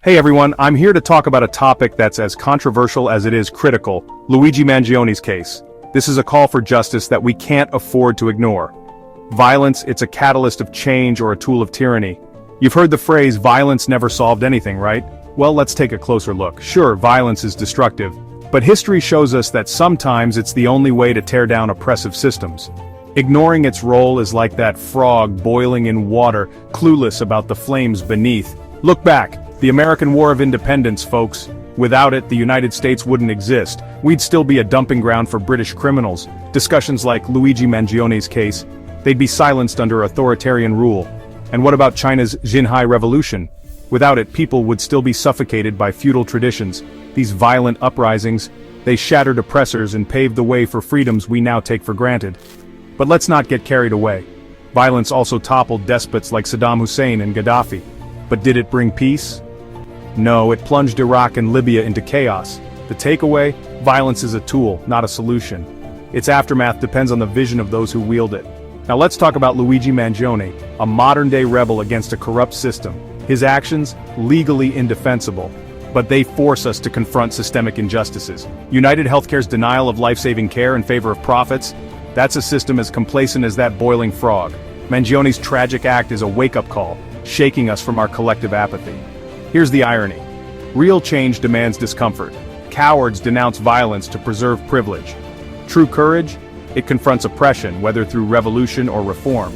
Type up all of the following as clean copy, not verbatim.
Hey everyone, I'm here to talk about a topic that's as controversial as it is critical, Luigi Mangione's case. This is a call for justice that we can't afford to ignore. Violence, it's a catalyst of change or a tool of tyranny. You've heard the phrase, violence never solved anything, right? Well, let's take a closer look. Sure, violence is destructive, but history shows us that sometimes it's the only way to tear down oppressive systems. Ignoring its role is like that frog boiling in water, clueless about the flames beneath. Look back. The American War of Independence, folks. Without it, the United States wouldn't exist. We'd still be a dumping ground for British criminals. Discussions like Luigi Mangione's case, they'd be silenced under authoritarian rule. And what about China's Xinhai Revolution? Without it, people would still be suffocated by feudal traditions. These violent uprisings, they shattered oppressors and paved the way for freedoms we now take for granted. But let's not get carried away. Violence also toppled despots like Saddam Hussein and Gaddafi. But did it bring peace? No, it plunged Iraq and Libya into chaos. The takeaway? Violence is a tool, not a solution. Its aftermath depends on the vision of those who wield it. Now let's talk about Luigi Mangione, a modern-day rebel against a corrupt system. His actions? Legally indefensible. But they force us to confront systemic injustices. United Healthcare's denial of life-saving care in favor of profits? That's a system as complacent as that boiling frog. Mangione's tragic act is a wake-up call, shaking us from our collective apathy. Here's the irony. Real change demands discomfort. Cowards denounce violence to preserve privilege. True courage? It confronts oppression, whether through revolution or reform.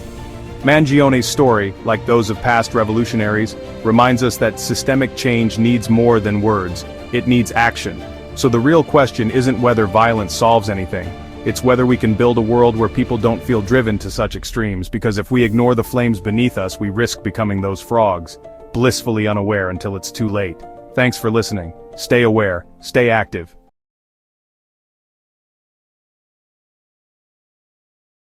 Mangione's story, like those of past revolutionaries, reminds us that systemic change needs more than words. It needs action. So the real question isn't whether violence solves anything. It's whether we can build a world where people don't feel driven to such extremes, because if we ignore the flames beneath us, we risk becoming those frogs, blissfully unaware until it's too late. Thanks for listening. Stay aware, stay active,